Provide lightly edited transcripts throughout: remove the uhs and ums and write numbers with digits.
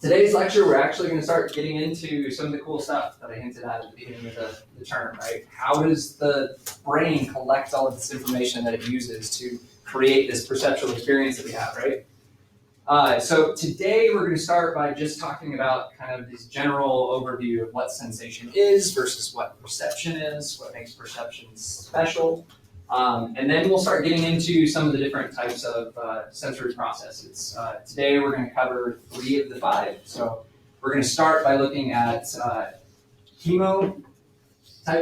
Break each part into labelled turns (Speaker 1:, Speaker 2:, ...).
Speaker 1: Today's lecture, we're actually going to start getting into some of the cool stuff that I hinted at the beginning of the term, right? How does the brain collect all of this information that it uses to create this perceptual experience that we have, right? So today we're going to start by just talking about kind of this general overview of what sensation is versus what perception is, what makes perception special. And then we'll start getting into some of the different types of sensory processes. Today we're going to cover 3 of the 5. So we're going to start by looking at chemotype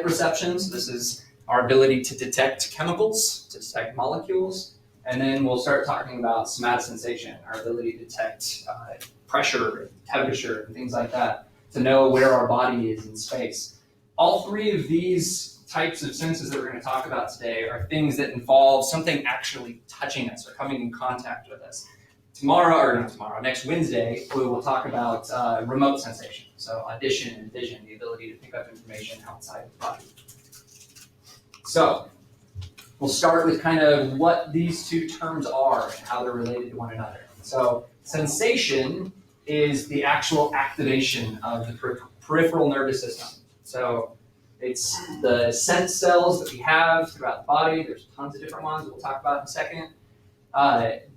Speaker 1: perceptions. This is our ability to detect chemicals, to detect molecules. And then we'll start talking about somatosensation, our ability to detect pressure, temperature, and things like that, to know where our body is in space. All 3 of these types of senses that we're going to talk about today are things that involve something actually touching us or coming in contact with us. Next Wednesday, we will talk about remote sensation. So audition and vision, the ability to pick up information outside the body. So we'll start with kind of what these 2 terms are and how they're related to one another. So sensation is the actual activation of the peripheral nervous system. So it's the sense cells that we have throughout the body. There's tons of different ones that we'll talk about in a second.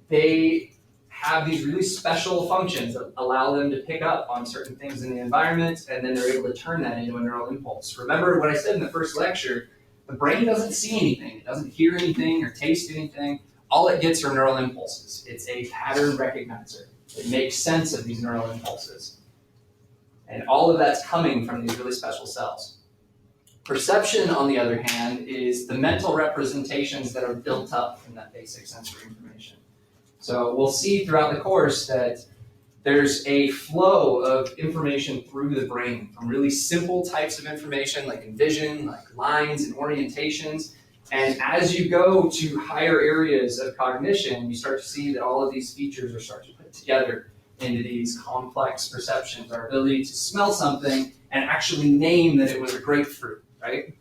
Speaker 1: They have these really special functions that allow them to pick up on certain things in the environment, and then they're able to turn that into a neural impulse. Remember what I said in the first lecture, the brain doesn't see anything. It doesn't hear anything or taste anything. All it gets are neural impulses. It's a pattern recognizer. It makes sense of these neural impulses. And all of that's coming from these really special cells. Perception, on the other hand, is the mental representations that are built up from that basic sensory information. So we'll see throughout the course that there's a flow of information through the brain, from really simple types of information like in vision, like lines and orientations. And as you go to higher areas of cognition, you start to see that all of these features are starting to put together into these complex perceptions. Our ability to smell something and actually name that it was a grapefruit. Right?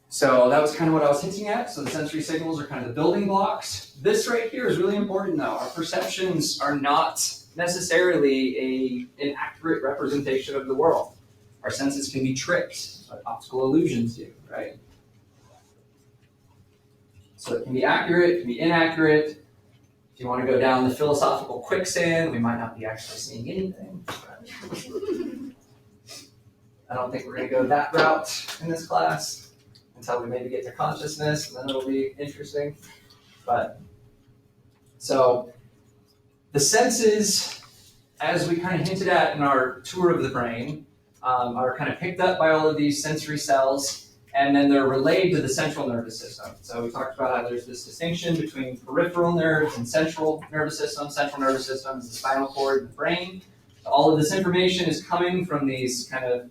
Speaker 1: So that was kind of what I was hinting at. So the sensory signals are kind of the building blocks. This right here is really important though. Our perceptions are not necessarily an accurate representation of the world. Our senses can be tricked, like optical illusions do, right? So it can be accurate, it can be inaccurate. If you want to go down the philosophical quicksand, we might not be actually seeing anything. I don't think we're going to go that route in this class until we maybe get to consciousness, and then it'll be interesting. But so the senses, as we kind of hinted at in our tour of the brain, are kind of picked up by all of these sensory cells, and then they're relayed to the central nervous system. So we talked about how there's this distinction between peripheral nerves and central nervous system. Central nervous system is the spinal cord and the brain. All of this information is coming from these kind of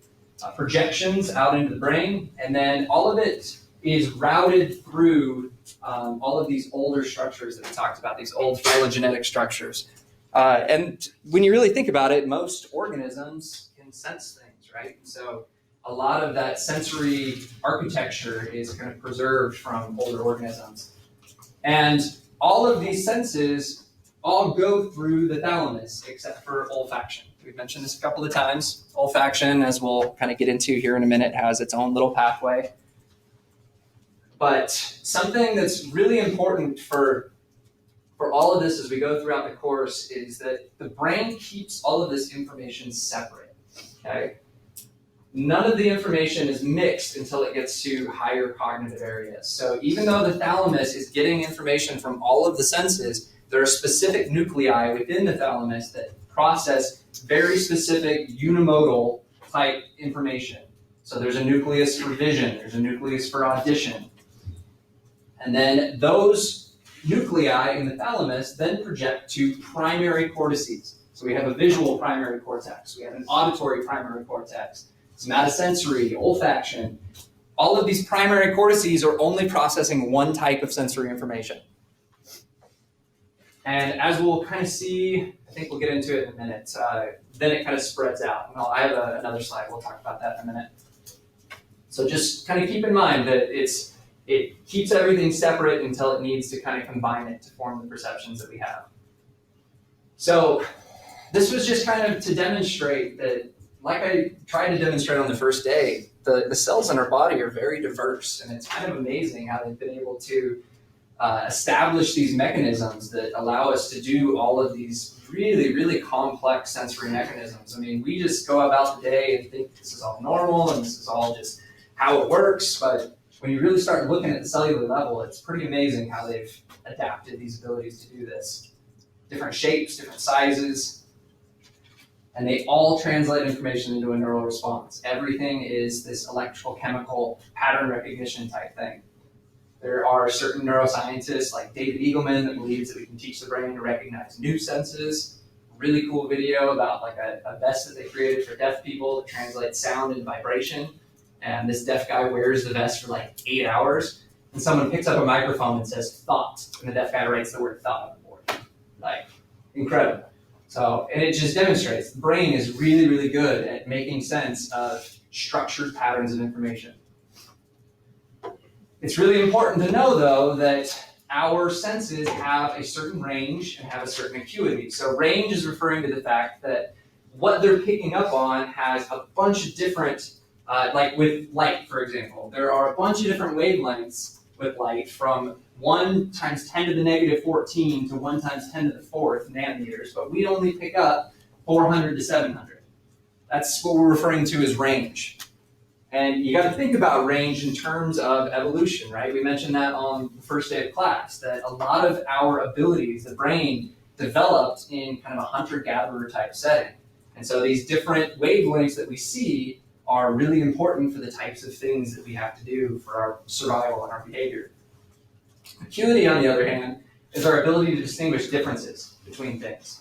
Speaker 1: projections out into the brain, and then all of it is routed through all of these older structures that we talked about, these old phylogenetic structures. And when you really think about it, most organisms can sense things, right? So a lot of that sensory architecture is kind of preserved from older organisms. And all of these senses all go through the thalamus except for olfaction. We've mentioned this a couple of times. Olfaction, as we'll kind of get into here in a minute, has its own little pathway. But something that's really important for all of this as we go throughout the course is that the brain keeps all of this information separate, okay? None of the information is mixed until it gets to higher cognitive areas. So even though the thalamus is getting information from all of the senses, there are specific nuclei within the thalamus that process very specific unimodal type information. So there's a nucleus for vision, there's a nucleus for audition. And then those nuclei in the thalamus then project to primary cortices. So we have a visual primary cortex, we have an auditory primary cortex, somatosensory, olfaction. All of these primary cortices are only processing one type of sensory information. And as we'll kind of see, I think we'll get into it in a minute, then it kind of spreads out. Well, I have another slide, we'll talk about that in a minute. So just kind of keep in mind that it keeps everything separate until it needs to kind of combine it to form the perceptions that we have. So this was just kind of to demonstrate that, like I tried to demonstrate on the first day, the cells in our body are very diverse, and it's kind of amazing how they've been able to establish these mechanisms that allow us to do all of these really, really complex sensory mechanisms. I mean, we just go about the day and think this is all normal and this is all just how it works, but when you really start looking at the cellular level, it's pretty amazing how they've adapted these abilities to do this. Different shapes, different sizes, and they all translate information into a neural response. Everything is this electrical chemical pattern recognition type thing. There are certain neuroscientists like David Eagleman that believes that we can teach the brain to recognize new senses. Really cool video about like a vest that they created for deaf people that translates sound and vibration. And this deaf guy wears the vest for like 8 hours, and someone picks up a microphone and says thought, and the deaf guy writes the word thought on the board. Like, incredible. So, and it just demonstrates the brain is really, really good at making sense of structured patterns of information. It's really important to know, though, that our senses have a certain range and have a certain acuity. So range is referring to the fact that what they're picking up on has a bunch of different, like with light, for example, there are a bunch of different wavelengths with light from 1 times 10 to the negative 14 to 1 times 10 to the 4th nanometers, but we only pick up 400 to 700. That's what we're referring to as range. And you got to think about range in terms of evolution, right? We mentioned that on the first day of class, that a lot of our abilities, the brain developed in kind of a hunter-gatherer type setting. And so these different wavelengths that we see are really important for the types of things that we have to do for our survival and our behavior. Acuity, on the other hand, is our ability to distinguish differences between things.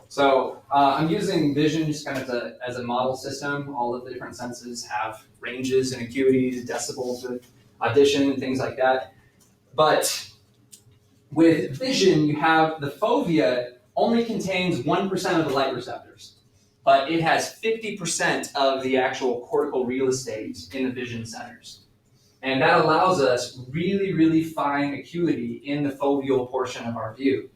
Speaker 1: So I'm using vision just kind of as a model system. All of the different senses have ranges and acuities, decibels with audition and things like that. But with vision, you have the fovea only contains 1% of the light receptors, but it has 50% of the actual cortical real estate in the vision centers. And that allows us really, really fine acuity in the foveal portion of our view.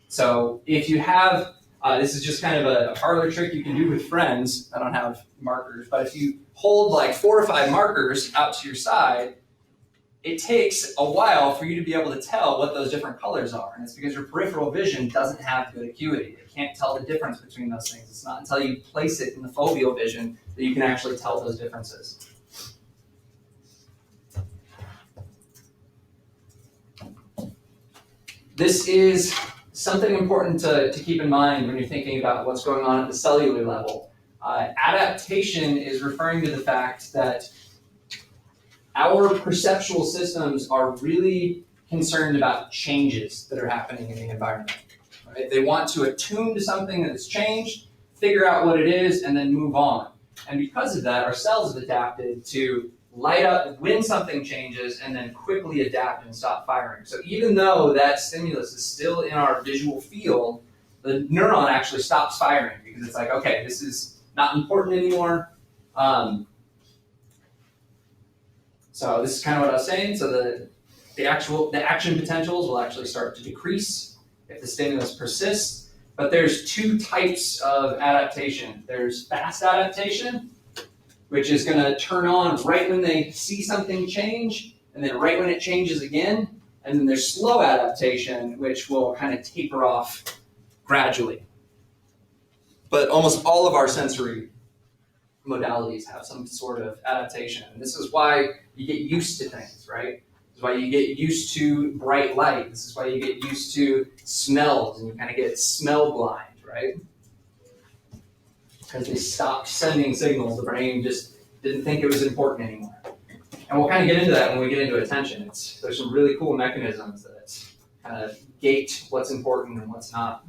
Speaker 1: So if you have this is just kind of a parlor trick you can do with friends. I don't have markers, but if you hold like 4 or 5 markers out to your side, it takes a while for you to be able to tell what those different colors are. And it's because your peripheral vision doesn't have good acuity. It can't tell the difference between those things. It's not until you place it in the foveal vision that you can actually tell those differences. This is something important to keep in mind when you're thinking about what's going on at the cellular level. Adaptation is referring to the fact that our perceptual systems are really concerned about changes that are happening in the environment. Right? They want to attune to something that has changed, figure out what it is, and then move on. And because of that, our cells have adapted to light up when something changes and then quickly adapt and stop firing. So even though that stimulus is still in our visual field, the neuron actually stops firing because it's like, okay, this is not important anymore. So this is kind of what I was saying. So the action potentials will actually start to decrease if the stimulus persists. But there's 2 types of adaptation. There's fast adaptation, which is going to turn on right when they see something change, and then right when it changes again. And then there's slow adaptation, which will kind of taper off gradually. But almost all of our sensory modalities have some sort of adaptation. And this is why you get used to things, right? This is why you get used to bright light. This is why you get used to smells, and you kind of get smell blind, right? Because they stopped sending signals. The brain just didn't think it was important anymore. And we'll kind of get into that when we get into attention. There's some really cool mechanisms that kind of gate what's important and what's not.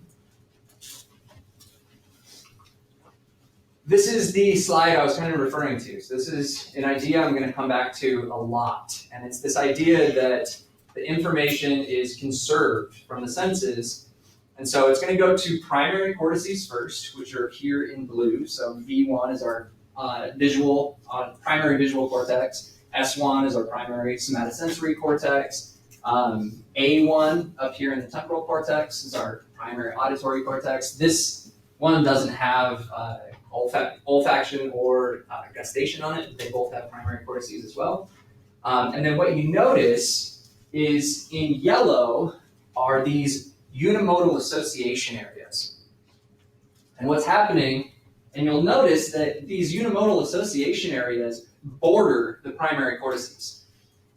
Speaker 1: This is the slide I was kind of referring to. So this is an idea I'm going to come back to a lot. And it's this idea that the information is conserved from the senses. And so it's going to go to primary cortices first, which are here in blue. So V1 is our primary visual cortex. S1 is our primary somatosensory cortex. A1 up here in the temporal cortex is our primary auditory cortex. This one doesn't have olfaction or gustation on it. They both have primary cortices as well. And then what you notice is in yellow are these unimodal association areas. And what's happening, and you'll notice that these unimodal association areas border the primary cortices.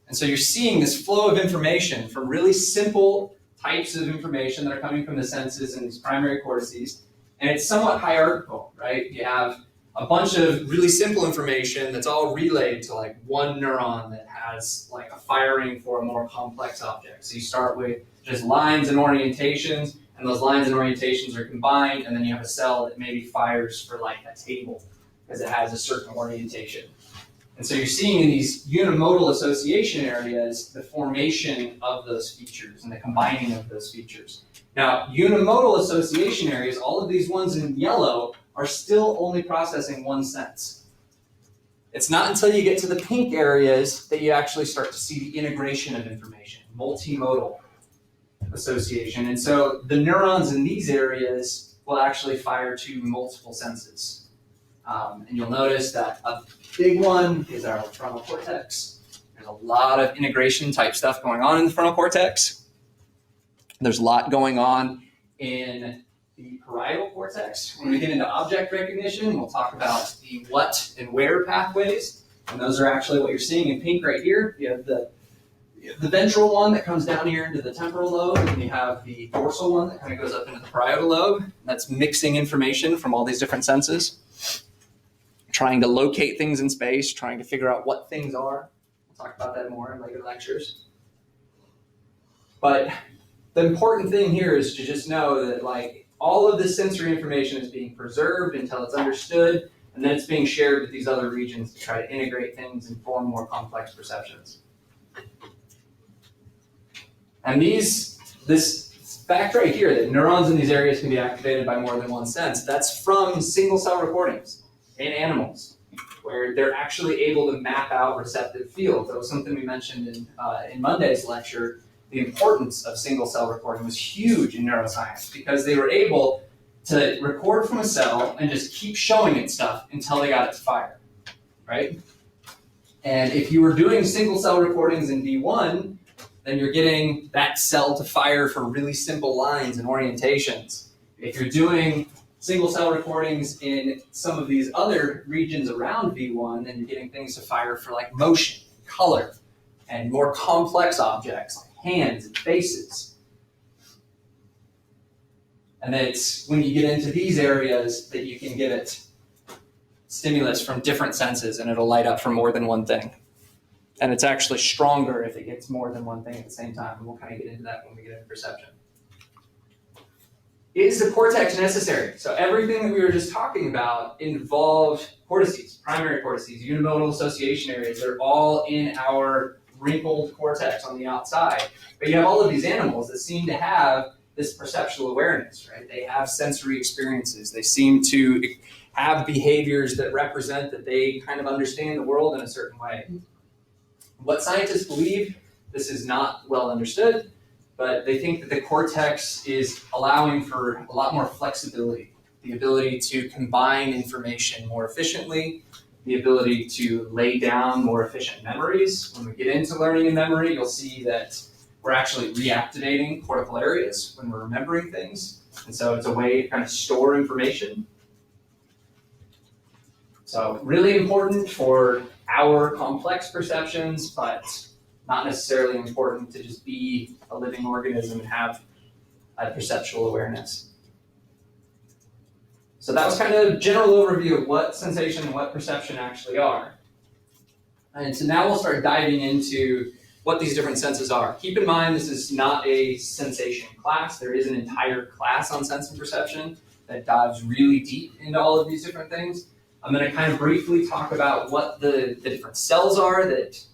Speaker 1: And so you're seeing this flow of information from really simple types of information that are coming from the senses and these primary cortices, and it's somewhat hierarchical, right? You have a bunch of really simple information that's all relayed to like one neuron that has like a firing for a more complex object. So you start with just lines and orientations, and those lines and orientations are combined, and then you have a cell that maybe fires for like a table because it has a certain orientation. And so you're seeing in these unimodal association areas the formation of those features and the combining of those features. Now, unimodal association areas, all of these ones in yellow, are still only processing one sense. It's not until you get to the pink areas that you actually start to see the integration of information, multimodal association. And so the neurons in these areas will actually fire to multiple senses. And you'll notice that a big one is our frontal cortex. There's a lot of integration type stuff going on in the frontal cortex. There's a lot going on in the parietal cortex. When we get into object recognition, we'll talk about the what and where pathways. And those are actually what you're seeing in pink right here. You have the ventral one that comes down here into the temporal lobe, and you have the dorsal one that kind of goes up into the parietal lobe. That's mixing information from all these different senses, trying to locate things in space, trying to figure out what things are. We'll talk about that more in later lectures. But the important thing here is to just know that like all of this sensory information is being preserved until it's understood, and then it's being shared with these other regions to try to integrate things and form more complex perceptions. And this fact right here, that neurons in these areas can be activated by more than one sense, that's from single cell recordings in animals, where they're actually able to map out receptive fields. That was something we mentioned in Monday's lecture. The importance of single cell recording was huge in neuroscience because they were able to record from a cell and just keep showing it stuff until they got it to fire, right? And if you were doing single cell recordings in V1, then you're getting that cell to fire for really simple lines and orientations. If you're doing single cell recordings in some of these other regions around V1, then you're getting things to fire for like motion, color, and more complex objects like hands and faces. And then it's when you get into these areas that you can get it stimulus from different senses, and it'll light up for more than one thing. And it's actually stronger if it gets more than one thing at the same time. And we'll kind of get into that when we get into perception. Is the cortex necessary? So everything that we were just talking about involved cortices, primary cortices, unimodal association areas. They're all in our wrinkled cortex on the outside. But you have all of these animals that seem to have this perceptual awareness, right? They have sensory experiences. They seem to have behaviors that represent that they kind of understand the world in a certain way. What scientists believe, this is not well understood, but they think that the cortex is allowing for a lot more flexibility, the ability to combine information more efficiently, the ability to lay down more efficient memories. When we get into learning and memory, you'll see that we're actually reactivating cortical areas when we're remembering things. And so it's a way to kind of store information. So really important for our complex perceptions, but not necessarily important to just be a living organism and have a perceptual awareness. So that was kind of a general overview of what sensation and what perception actually are. And so now we'll start diving into what these different senses are. Keep in mind, this is not a sensation class. There is an entire class on sense and perception that dives really deep into all of these different things. I'm going to kind of briefly talk about what the different cells are that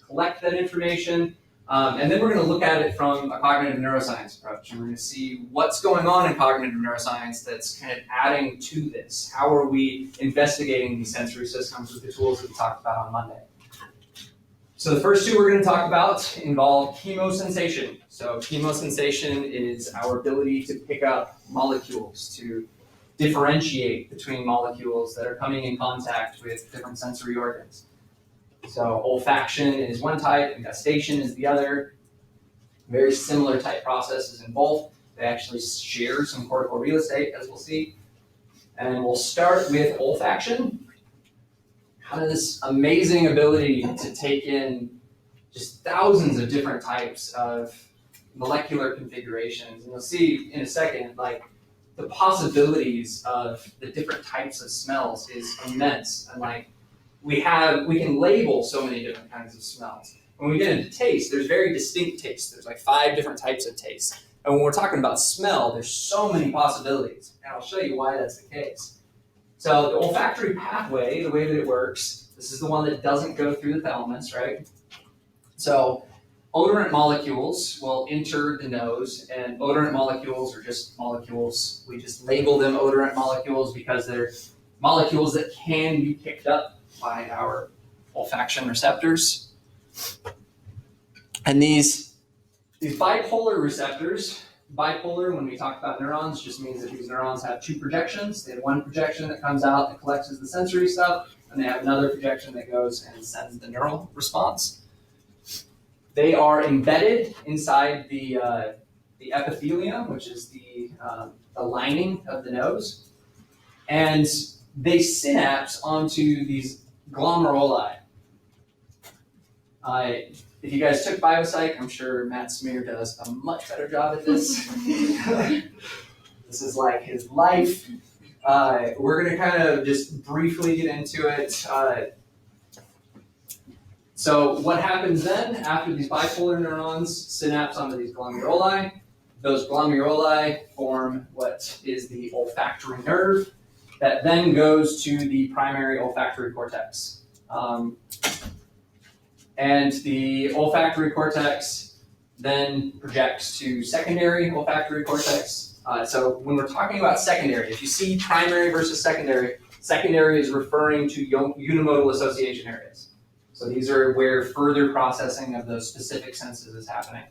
Speaker 1: collect that information, and then we're going to look at it from a cognitive neuroscience approach, and we're going to see what's going on in cognitive neuroscience that's kind of adding to this. How are we investigating these sensory systems with the tools that we talked about on Monday? So the first two we're going to talk about involve chemosensation. So chemosensation is our ability to pick up molecules, to differentiate between molecules that are coming in contact with different sensory organs. So olfaction is one type, and gustation is the other. Very similar type processes in both. They actually share some cortical real estate, as we'll see. And we'll start with olfaction. Kind of this amazing ability to take in just thousands of different types of molecular configurations. And you'll see in a second, like, the possibilities of the different types of smells is immense. And like, we can label so many different kinds of smells. When we get into taste, there's very distinct tastes. There's like 5 different types of taste. And when we're talking about smell, there's so many possibilities. And I'll show you why that's the case. So the olfactory pathway, the way that it works, this is the one that doesn't go through the thalamus, right? So odorant molecules will enter the nose, and odorant molecules are just molecules. We just label them odorant molecules because they're molecules that can be picked up by our olfaction receptors. And these bipolar receptors, bipolar, when we talk about neurons, just means that these neurons have 2 projections. They have one projection that comes out and collects the sensory stuff, and they have another projection that goes and sends the neural response. They are embedded inside the epithelium, which is the lining of the nose, and they synapse onto these glomeruli. If you guys took biopsych, I'm sure Matt Smear does a much better job at this. This is like his life. We're going to kind of just briefly get into it. So what happens then after these bipolar neurons synapse onto these glomeruli? Those glomeruli form what is the olfactory nerve that then goes to the primary olfactory cortex. And the olfactory cortex then projects to secondary olfactory cortex. So when we're talking about secondary, if you see primary versus secondary, secondary is referring to unimodal association areas. So these are where further processing of those specific senses is happening.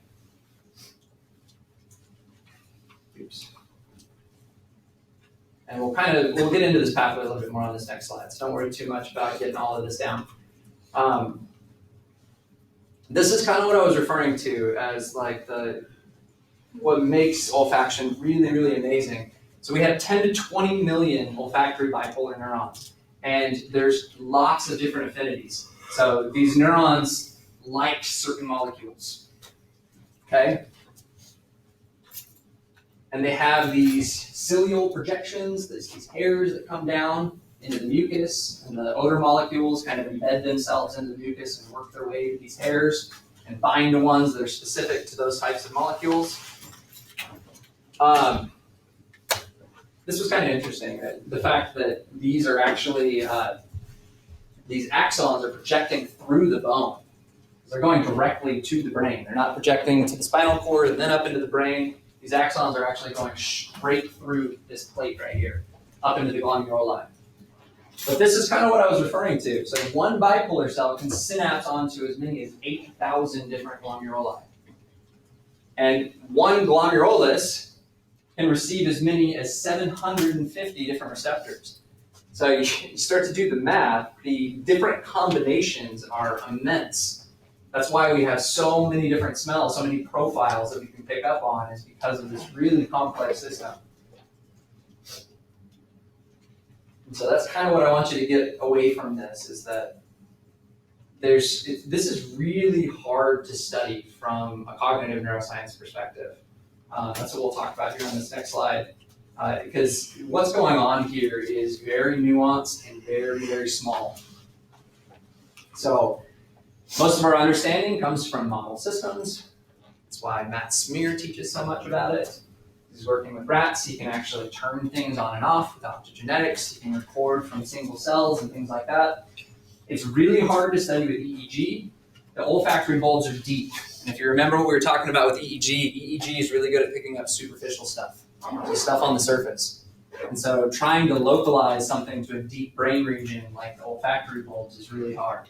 Speaker 1: Oops. And we'll get into this pathway a little bit more on this next slide, so don't worry too much about getting all of this down. This is kind of what I was referring to as like what makes olfaction really, really amazing. So we have 10 to 20 million olfactory bipolar neurons, and there's lots of different affinities. So these neurons like certain molecules, okay? And they have these cilial projections, these hairs that come down into the mucus, and the odor molecules kind of embed themselves into the mucus and work their way to these hairs and bind to ones that are specific to those types of molecules. This was kind of interesting, the fact that these are actually, these axons are projecting through the bone. They're going directly to the brain. They're not projecting to the spinal cord and then up into the brain. These axons are actually going straight through this plate right here, up into the glomeruli. But this is kind of what I was referring to. So one bipolar cell can synapse onto as many as 8,000 different glomeruli. And one glomerulus can receive as many as 750 different receptors. So you start to do the math, the different combinations are immense. That's why we have so many different smells, so many profiles that we can pick up on, is because of this really complex system. And so that's kind of what I want you to get away from this, is that this is really hard to study from a cognitive neuroscience perspective. That's what we'll talk about here on this next slide. Because what's going on here is very nuanced and very, very small. So most of our understanding comes from model systems. That's why Matt Smear teaches so much about it. He's working with rats. He can actually turn things on and off with optogenetics. He can record from single cells and things like that. It's really hard to study with EEG. The olfactory bulbs are deep. And if you remember what we were talking about with EEG is really good at picking up superficial stuff, the stuff on the surface. And so trying to localize something to a deep brain region like the olfactory bulbs is really hard.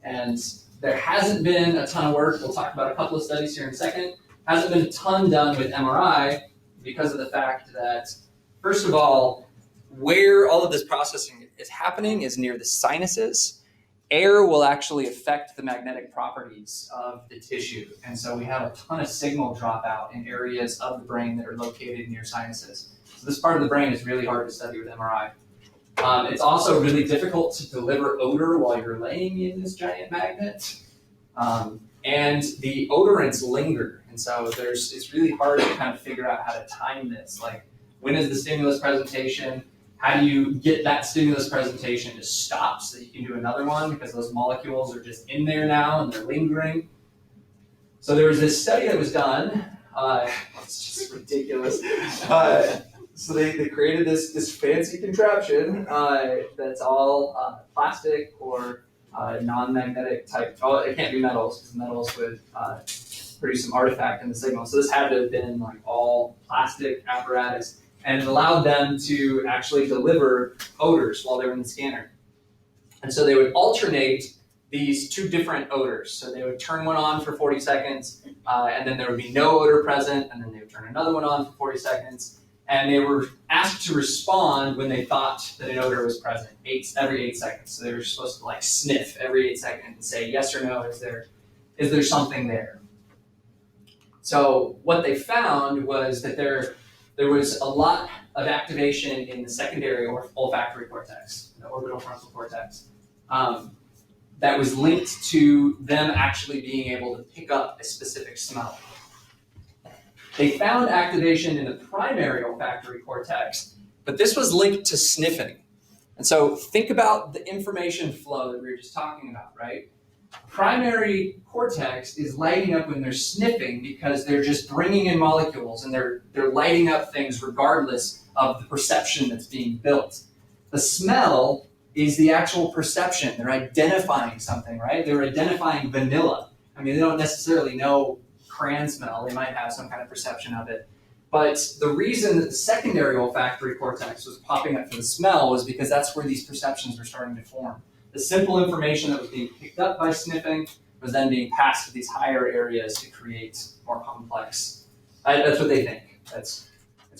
Speaker 1: And there hasn't been a ton of work. We'll talk about a couple of studies here in a second. Hasn't been a ton done with MRI because of the fact that, first of all, where all of this processing is happening is near the sinuses. Air will actually affect the magnetic properties of the tissue. And so we have a ton of signal dropout in areas of the brain that are located near sinuses. So this part of the brain is really hard to study with MRI. It's also really difficult to deliver odor while you're laying in this giant magnet. And the odorants linger. And so it's really hard to kind of figure out how to time this. Like, when is the stimulus presentation? How do you get that stimulus presentation to stop so that you can do another one, because those molecules are just in there now and they're lingering? So there was this study that was done. It's just ridiculous. So they created this fancy contraption that's all plastic or non-magnetic type. Oh, it can't be metals, because metals would produce some artifact in the signal. So this had to have been like all plastic apparatus, and it allowed them to actually deliver odors while they were in the scanner. And so they would alternate these two different odors. So they would turn one on for 40 seconds, and then there would be no odor present, and then they would turn another one on for 40 seconds. And they were asked to respond when they thought that an odor was present, every 8 seconds. So they were supposed to like sniff every 8 seconds and say yes or no, is there something there? So what they found was that there was a lot of activation in the secondary or olfactory cortex, the orbital frontal cortex, that was linked to them actually being able to pick up a specific smell. They found activation in the primary olfactory cortex, but this was linked to sniffing. And so think about the information flow that we were just talking about, right? Primary cortex is lighting up when they're sniffing because they're just bringing in molecules and they're lighting up things regardless of the perception that's being built. The smell is the actual perception. They're identifying something, right? They're identifying vanilla. I mean, they don't necessarily know crayon smell. They might have some kind of perception of it. But the reason that the secondary olfactory cortex was popping up for the smell was because that's where these perceptions were starting to form. The simple information that was being picked up by sniffing was then being passed to these higher areas to create more complex. That's what they think. It's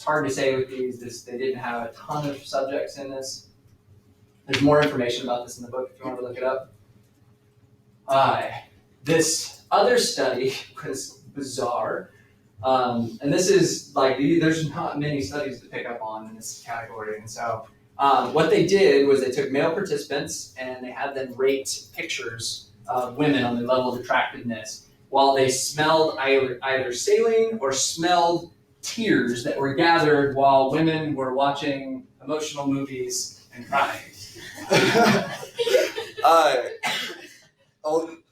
Speaker 1: hard to say with these. They didn't have a ton of subjects in this. There's more information about this in the book if you want to look it up. This other study was bizarre. And this is like, there's not many studies to pick up on in this category. And so what they did was they took male participants and they had them rate pictures of women on their level of attractiveness while they smelled either saline or smelled tears that were gathered while women were watching emotional movies and crying.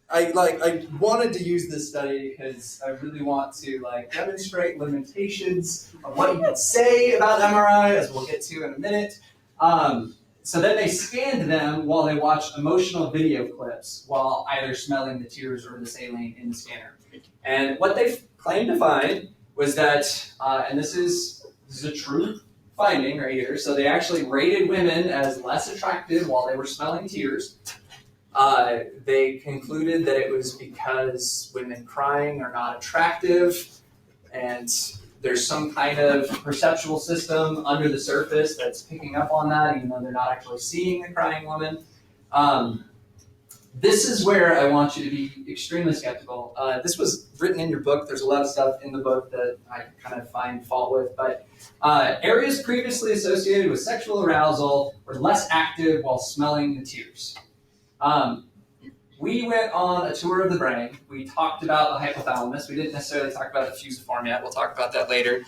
Speaker 1: I wanted to use this study because I really want to demonstrate limitations of what you can say about MRI, as we'll get to in a minute. So then they scanned them while they watched emotional video clips while either smelling the tears or the saline in the scanner. And what they claimed to find was that, and this is a true finding right here, so they actually rated women as less attractive while they were smelling tears. They concluded that it was because women crying are not attractive, and there's some kind of perceptual system under the surface that's picking up on that, even though they're not actually seeing the crying woman. This is where I want you to be extremely skeptical. This was written in your book. There's a lot of stuff in the book that I kind of find fault with, but areas previously associated with sexual arousal were less active while smelling the tears. We went on a tour of the brain. We talked about the hypothalamus. We didn't necessarily talk about the fusiform yet. We'll talk about that later.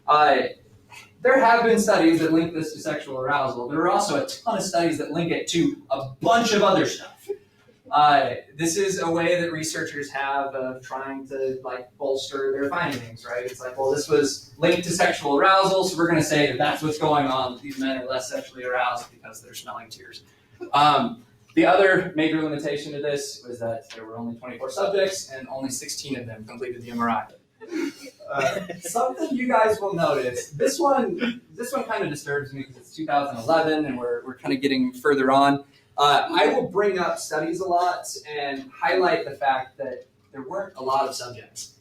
Speaker 1: There have been studies that link this to sexual arousal. There are also a ton of studies that link it to a bunch of other stuff. This is a way that researchers have of trying to bolster their findings, right? It's like, well, this was linked to sexual arousal, so we're going to say that that's what's going on, that these men are less sexually aroused because they're smelling tears. The other major limitation to this was that there were only 24 subjects and only 16 of them completed the MRI. Something you guys will notice, this one kind of disturbs me because it's 2011 and we're kind of getting further on. I will bring up studies a lot and highlight the fact that there weren't a lot of subjects.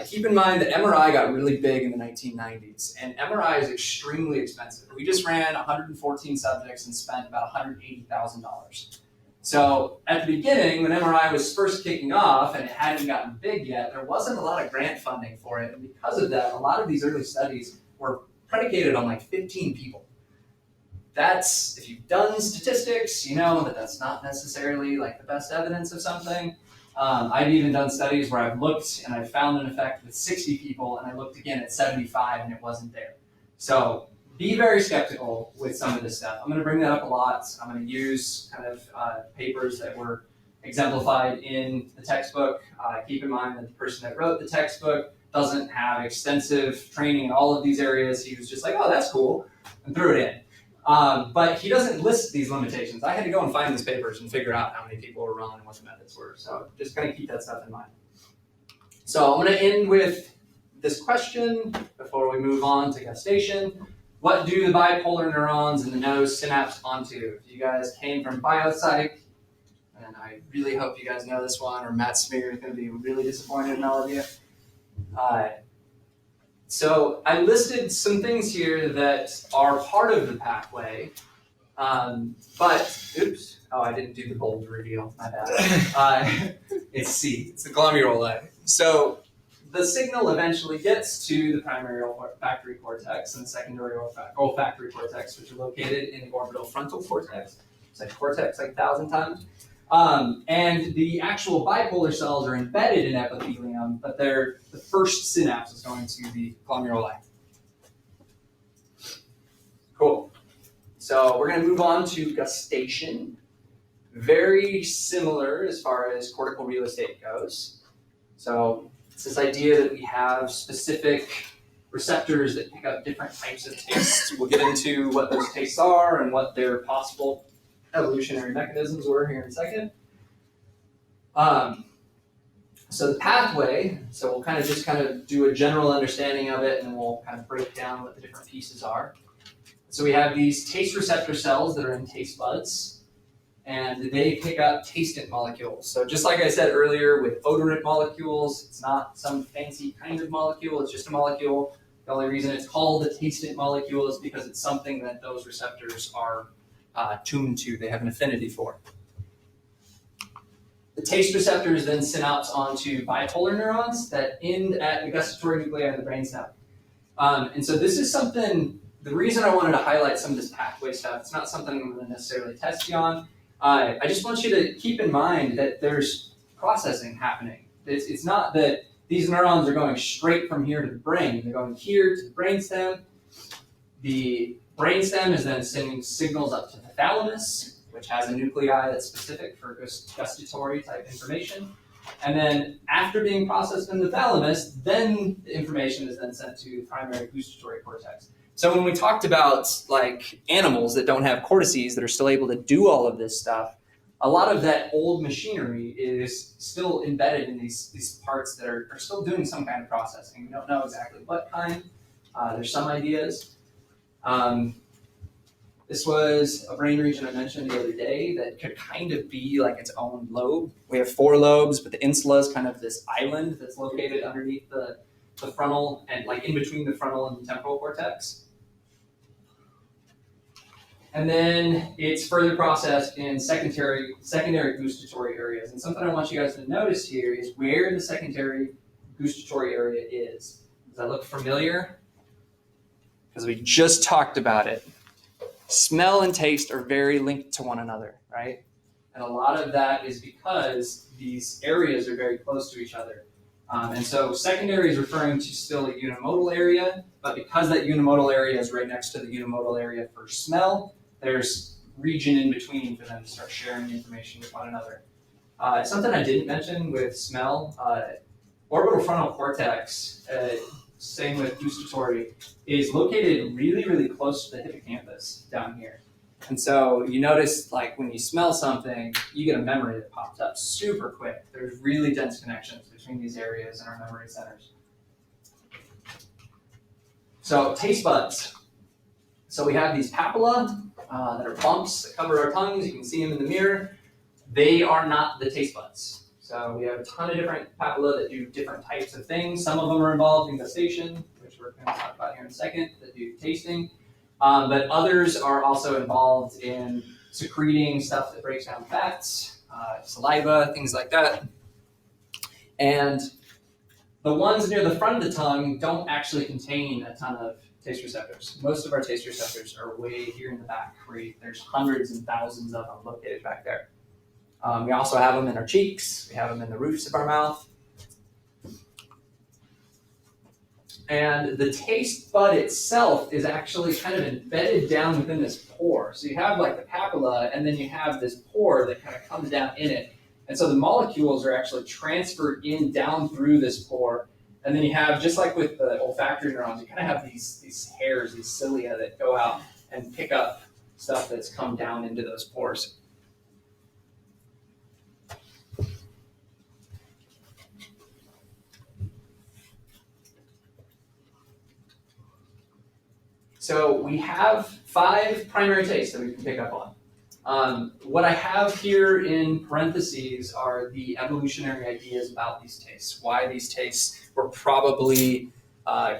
Speaker 1: Keep in mind that MRI got really big in the 1990s, and MRI is extremely expensive. We just ran 114 subjects and spent about $180,000. So at the beginning, when MRI was first kicking off and it hadn't gotten big yet, there wasn't a lot of grant funding for it. And because of that, a lot of these early studies were predicated on like 15 people. That's, if you've done statistics, you know that that's not necessarily like the best evidence of something. I've even done studies where I've looked and I found an effect with 60 people, and I looked again at 75 and it wasn't there. So be very skeptical with some of this stuff. I'm going to bring that up a lot. I'm going to use kind of papers that were exemplified in the textbook. Keep in mind that the person that wrote the textbook doesn't have extensive training in all of these areas. He was just like, oh, that's cool, and threw it in. But he doesn't list these limitations. I had to go and find these papers and figure out how many people were wrong and what the methods were. So just kind of keep that stuff in mind. So I'm going to end with this question before we move on to gestation. What do the bipolar neurons in the nose synapse onto? If you guys came from biopsych, and I really hope you guys know this one, or Matt Smear is going to be really disappointed in all of you. So I listed some things here that are part of the pathway, but, oops, oh, I didn't do the bold reveal, my bad. It's C, it's the glomerule A. So the signal eventually gets to the primary olfactory cortex and the secondary olfactory cortex, which are located in the orbital frontal cortex. It's like cortex like 1,000 times. And the actual bipolar cells are embedded in epithelium, but the first synapse is going to the glomerule A. Cool. So we're going to move on to gustation. Very similar as far as cortical real estate goes. So it's this idea that we have specific receptors that pick up different types of tastes. We'll get into what those tastes are and what their possible evolutionary mechanisms were here in a second. So the pathway, so we'll kind of do a general understanding of it, and then we'll kind of break down what the different pieces are. So we have these taste receptor cells that are in taste buds, and they pick up tastant molecules. So just like I said earlier with odorant molecules, it's not some fancy kind of molecule, it's just a molecule. The only reason it's called a tastant molecule is because it's something that those receptors are tuned to, they have an affinity for. The taste receptors then synapse onto bipolar neurons that end at the gustatory nuclei in the brainstem. And so this is something, the reason I wanted to highlight some of this pathway stuff, it's not something I'm going to necessarily test you on. I just want you to keep in mind that there's processing happening. It's not that these neurons are going straight from here to the brain. They're going here to the brainstem. The brainstem is then sending signals up to the thalamus, which has a nuclei that's specific for gustatory type information. And then after being processed in the thalamus, then the information is then sent to the primary gustatory cortex. So when we talked about like animals that don't have cortices that are still able to do all of this stuff, a lot of that old machinery is still embedded in these parts that are still doing some kind of processing. We don't know exactly what kind. There's some ideas. This was a brain region I mentioned the other day that could kind of be like its own lobe. We have 4 lobes, but the insula is kind of this island that's located underneath the frontal and like in between the frontal and the temporal cortex. And then it's further processed in secondary gustatory areas. And something I want you guys to notice here is where the secondary gustatory area is. Does that look familiar? Because we just talked about it. Smell and taste are very linked to one another, right? And a lot of that is because these areas are very close to each other. And so secondary is referring to still a unimodal area, but because that unimodal area is right next to the unimodal area for smell, there's region in between for them to start sharing information with one another. Something I didn't mention with smell, orbital frontal cortex, same with gustatory, is located really, really close to the hippocampus down here. And so you notice like when you smell something, you get a memory that pops up super quick. There's really dense connections between these areas and our memory centers. So taste buds. So we have these papilla that are bumps that cover our tongues. You can see them in the mirror. They are not the taste buds. So we have a ton of different papilla that do different types of things. Some of them are involved in gustation, which we're going to talk about here in a second, that do tasting. But others are also involved in secreting stuff that breaks down fats, saliva, things like that. And the ones near the front of the tongue don't actually contain a ton of taste receptors. Most of our taste receptors are way here in the back. There's hundreds and thousands of them located back there. We also have them in our cheeks. We have them in the roofs of our mouth. And the taste bud itself is actually kind of embedded down within this pore. So you have like the papilla, and then you have this pore that kind of comes down in it. And so the molecules are actually transferred down through this pore. And then you have, just like with the olfactory neurons, you kind of have these hairs, these cilia that go out and pick up stuff that's come down into those pores. So we have 5 primary tastes that we can pick up on. What I have here in parentheses are the evolutionary ideas about these tastes, why these tastes were probably, I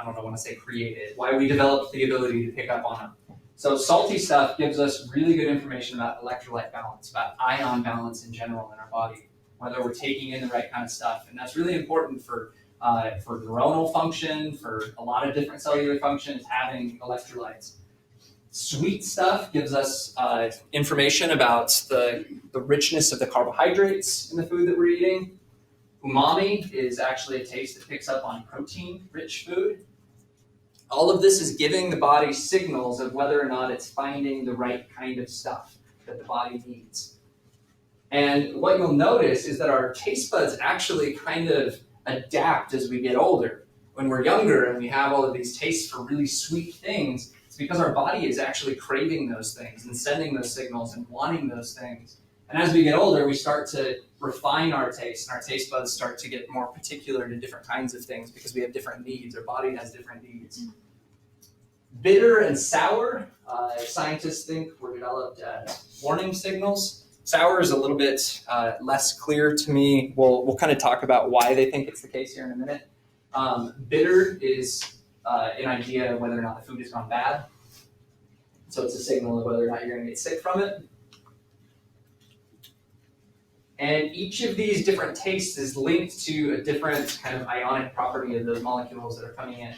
Speaker 1: don't want to say created, why we developed the ability to pick up on them. So salty stuff gives us really good information about electrolyte balance, about ion balance in general in our body, whether we're taking in the right kind of stuff. And that's really important for neuronal function, for a lot of different cellular functions, having electrolytes. Sweet stuff gives us information about the richness of the carbohydrates in the food that we're eating. Umami is actually a taste that picks up on protein-rich food. All of this is giving the body signals of whether or not it's finding the right kind of stuff that the body needs. And what you'll notice is that our taste buds actually kind of adapt as we get older. When we're younger and we have all of these tastes for really sweet things, it's because our body is actually craving those things and sending those signals and wanting those things. And as we get older, we start to refine our taste, and our taste buds start to get more particular to different kinds of things because we have different needs. Our body has different needs. Bitter and sour, scientists think were developed as warning signals. Sour is a little bit less clear to me. We'll kind of talk about why they think it's the case here in a minute. Bitter is an idea of whether or not the food has gone bad. So it's a signal of whether or not you're going to get sick from it. And each of these different tastes is linked to a different kind of ionic property of those molecules that are coming in.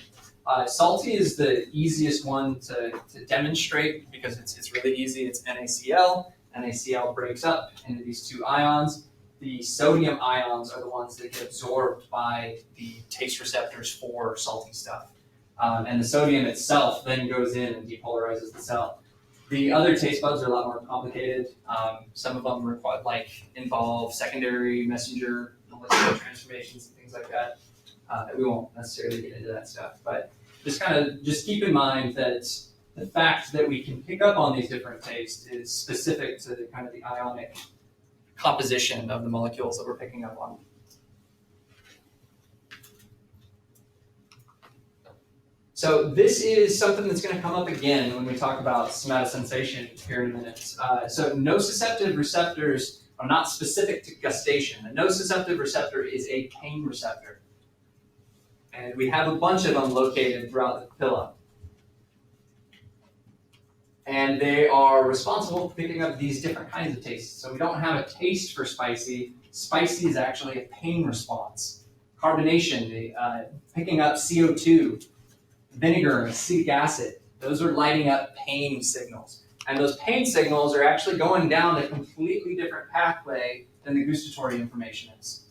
Speaker 1: Salty is the easiest one to demonstrate because it's really easy. It's NaCl. NaCl breaks up into these 2 ions. The sodium ions are the ones that get absorbed by the taste receptors for salty stuff. And the sodium itself then goes in and depolarizes the cell. The other taste buds are a lot more complicated. Some of them involve secondary messenger molecular transformations and things like that. We won't necessarily get into that stuff, but just keep in mind that the fact that we can pick up on these different tastes is specific to the kind of the ionic composition of the molecules that we're picking up on. So this is something that's going to come up again when we talk about somatosensation here in a minute. So nociceptive receptors are not specific to gustation. A nociceptive receptor is a pain receptor. And we have a bunch of them located throughout the papilla. And they are responsible for picking up these different kinds of tastes. So we don't have a taste for spicy. Spicy is actually a pain response. Carbonation, picking up CO2, vinegar, and acetic acid. Those are lighting up pain signals. And those pain signals are actually going down a completely different pathway than the gustatory information is.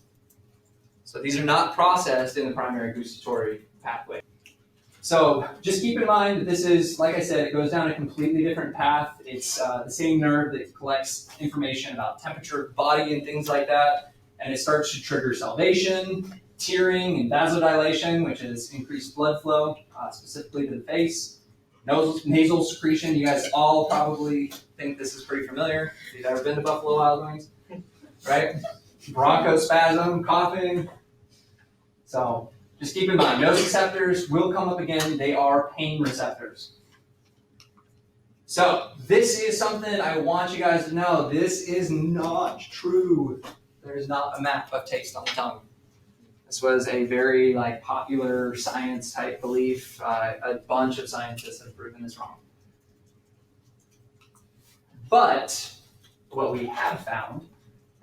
Speaker 1: So these are not processed in the primary gustatory pathway. So just keep in mind that this is, like I said, it goes down a completely different path. It's the same nerve that collects information about temperature of the body and things like that. And it starts to trigger salivation, tearing, and vasodilation, which is increased blood flow, specifically to the face. Nasal secretion, you guys all probably think this is pretty familiar. If you've ever been to Buffalo Wild Wings, right? Bronchospasm, coughing. So just keep in mind, nociceptors will come up again. They are pain receptors. So this is something I want you guys to know. This is not true. There is not a map of taste on the tongue. This was a very popular science type belief. A bunch of scientists have proven this wrong. But what we have found,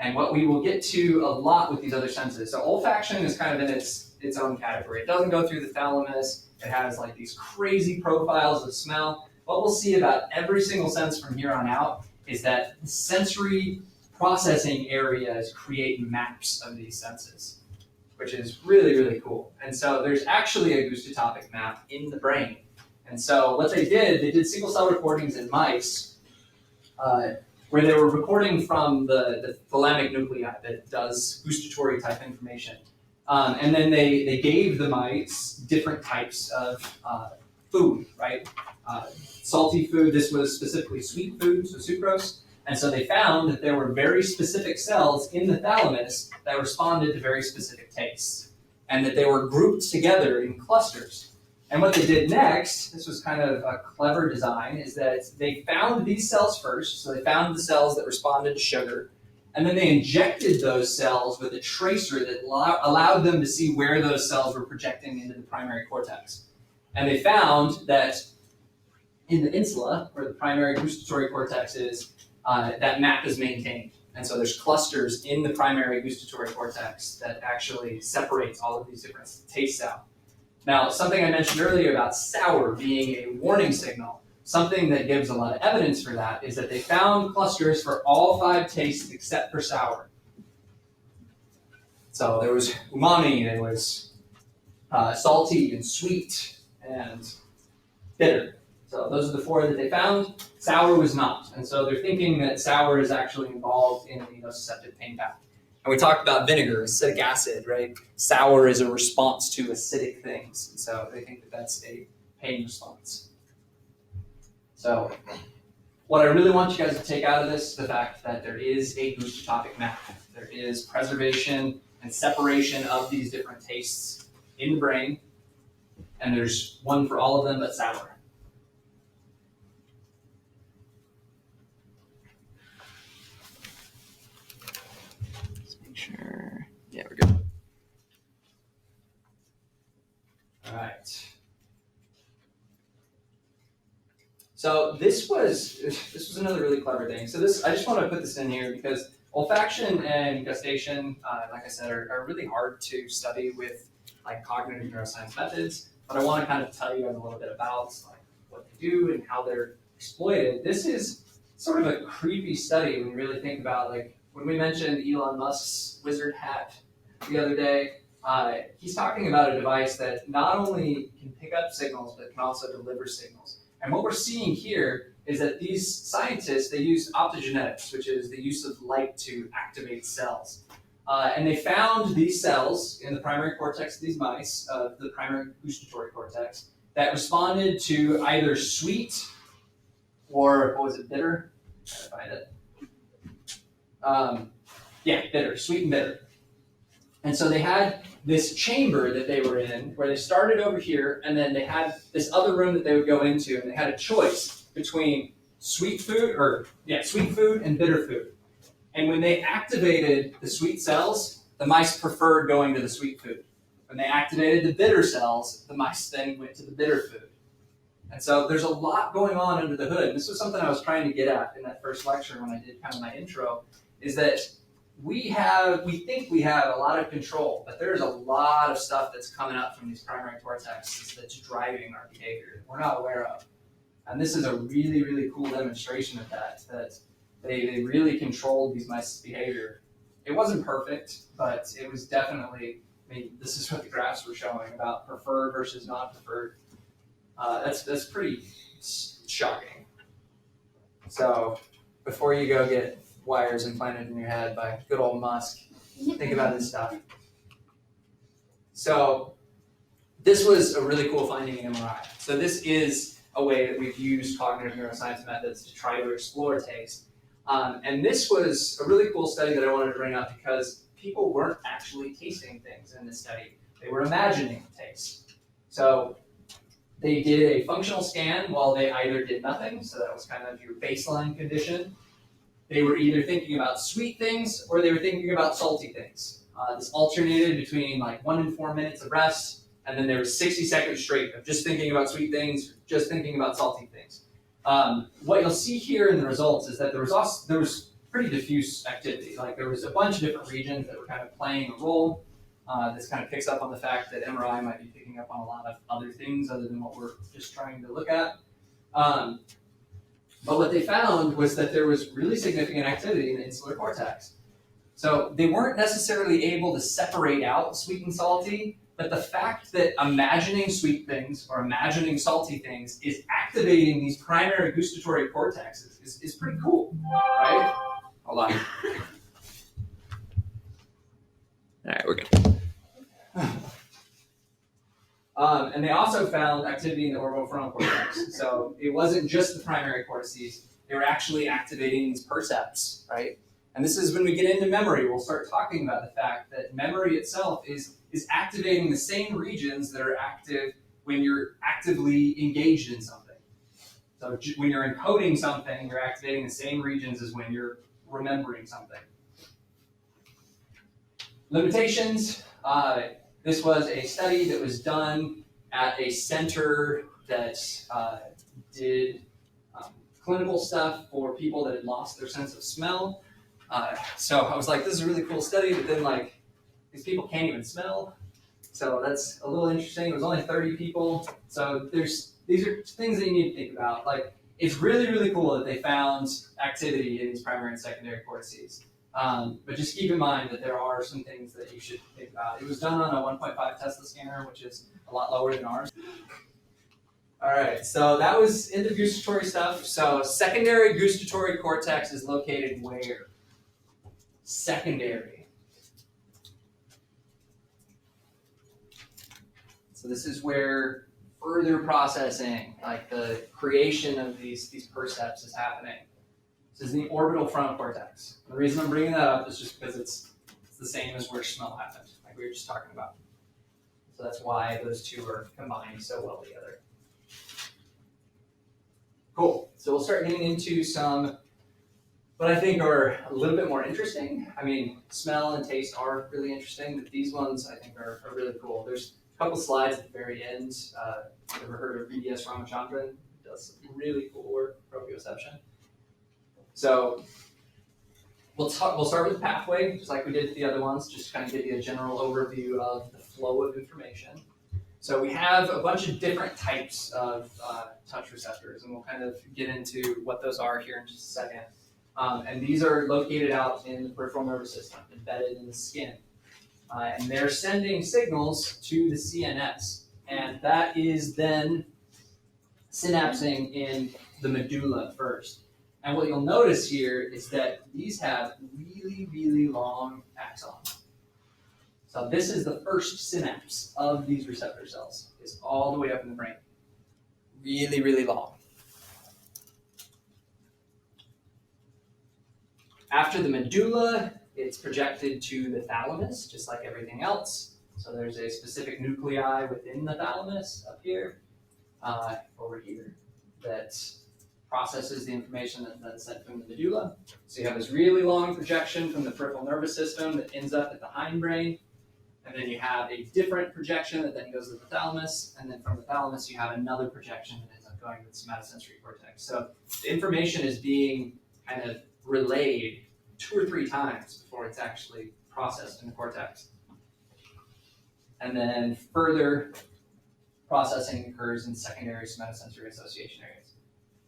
Speaker 1: and what we will get to a lot with these other senses. So olfaction is kind of in its own category. It doesn't go through the thalamus. It has these crazy profiles of smell. What we'll see about every single sense from here on out is that sensory processing areas create maps of these senses, which is really, really cool. And so there's actually a gustotopic map in the brain. And so what they did single cell recordings in mice where they were recording from the thalamic nuclei that does gustatory type information. And then they gave the mice different types of food, right? Salty food, this was specifically sweet food, so sucrose. And so they found that there were very specific cells in the thalamus that responded to very specific tastes, and that they were grouped together in clusters. And what they did next, this was kind of a clever design, is that they found these cells first. So they found the cells that responded to sugar, and then they injected those cells with a tracer that allowed them to see where those cells were projecting into the primary cortex. And they found that in the insula, where the primary gustatory cortex is, that map is maintained. And so there's clusters in the primary gustatory cortex that actually separates all of these different tastes out. Now, something I mentioned earlier about sour being a warning signal, something that gives a lot of evidence for that is that they found clusters for all 5 tastes except for sour. So there was umami, there was salty and sweet and bitter. So those are the 4 that they found. Sour was not. And so they're thinking that sour is actually involved in the nociceptive pain path. And we talked about vinegar, acetic acid, right? Sour is a response to acidic things. And so they think that that's a pain response. So what I really want you guys to take out of this is the fact that there is a gustotopic map. There is preservation and separation of these different tastes in the brain. And there's one for all of them but sour. Sure. Yeah, we're good. All right. So this was another really clever thing. So I just want to put this in here because olfaction and gustation, like I said, are really hard to study with cognitive neuroscience methods. But I want to kind of tell you guys a little bit about what they do and how they're exploited. This is sort of a creepy study when you really think about when we mentioned Elon Musk's wizard hat the other day, he's talking about a device that not only can pick up signals, but can also deliver signals. And what we're seeing here is that these scientists, they use optogenetics, which is the use of light to activate cells. And they found these cells in the primary cortex of these mice, the primary gustatory cortex, that responded to either sweet or, bitter? I'm trying to find it. Bitter, sweet and bitter. And so they had this chamber that they were in where they started over here, and then they had this other room that they would go into, and they had a choice between sweet food and bitter food. And when they activated the sweet cells, the mice preferred going to the sweet food. When they activated the bitter cells, the mice then went to the bitter food. And so there's a lot going on under the hood. And this was something I was trying to get at in that first lecture when I did kind of my intro, is that we think we have a lot of control, but there's a lot of stuff that's coming up from these primary cortexes that's driving our behavior that we're not aware of. And this is a really, really cool demonstration of that they really controlled these mice's behavior. It wasn't perfect, but it was definitely, this is what the graphs were showing about preferred versus not preferred. That's pretty shocking. So before you go get wires implanted in your head by good old Musk, think about this stuff. So this was a really cool finding in MRI. So this is a way that we've used cognitive neuroscience methods to try to explore taste. And this was a really cool study that I wanted to bring up because people weren't actually tasting things in this study. They were imagining taste. So They did a functional scan while they either did nothing, so that was kind of your baseline condition. They were either thinking about sweet things or they were thinking about salty things. This alternated between like 1 and 4 minutes of rest, and then there was 60 seconds straight of just thinking about sweet things, just thinking about salty things. What you'll see here in the results is that there was pretty diffuse activity. Like there was a bunch of different regions that were kind of playing a role. This kind of picks up on the fact that MRI might be picking up on a lot of other things other than what we're just trying to look at. But what they found was that there was really significant activity in the insular cortex. So they weren't necessarily able to separate out sweet and salty, but the fact that imagining sweet things or imagining salty things is activating these primary gustatory cortexes is pretty cool, right? Hold on. All right, we're good. And they also found activity in the orbitofrontal cortex. So it wasn't just the primary cortices, they were actually activating these percepts, right? And this is when we get into memory, we'll start talking about the fact that memory itself is activating the same regions that are active when you're actively engaged in something. So when you're encoding something, you're activating the same regions as when you're remembering something. Limitations. This was a study that was done at a center that did clinical stuff for people that had lost their sense of smell. So I was like, this is a really cool study, but then like, these people can't even smell. So that's a little interesting. It was only 30 people. So these are things that you need to think about. Like, it's really, really cool that they found activity in these primary and secondary cortices. But just keep in mind that there are some things that you should think about. It was done on a 1.5 Tesla scanner, which is a lot lower than ours. All right, so that was in the gustatory stuff. So secondary gustatory cortex is located where? Secondary. So this is where further processing, like the creation of these percepts is happening. This is the orbital frontal cortex. The reason I'm bringing that up is just because it's the same as where smell happened, like we were just talking about. So that's why those two are combined so well together. Cool. So we'll start getting into some what I think are a little bit more interesting. I mean, smell and taste are really interesting, but these ones I think are really cool. There's a couple slides at the very end. Ever heard of BDS Ramachandran? He does some really cool work, proprioception. So we'll start with the pathway, just like we did with the other ones, just to kind of give you a general overview of the flow of information. So we have a bunch of different types of touch receptors, and we'll kind of get into what those are here in just a second. And these are located out in the peripheral nervous system, embedded in the skin. And they're sending signals to the CNS, and that is then synapsing in the medulla first. And what you'll notice here is that these have really, really long axons. So this is the first synapse of these receptor cells. It's all the way up in the brain. Really, really long. After the medulla, it's projected to the thalamus, just like everything else. So there's a specific nuclei within the thalamus up here, over here, that processes the information that's sent from the medulla. So you have this really long projection from the peripheral nervous system that ends up at the hindbrain. And then you have a different projection that then goes to the thalamus. And then from the thalamus, you have another projection that ends up going to the somatosensory cortex. So the information is being kind of relayed 2 or 3 times before it's actually processed in the cortex. And then further processing occurs in secondary somatosensory association areas.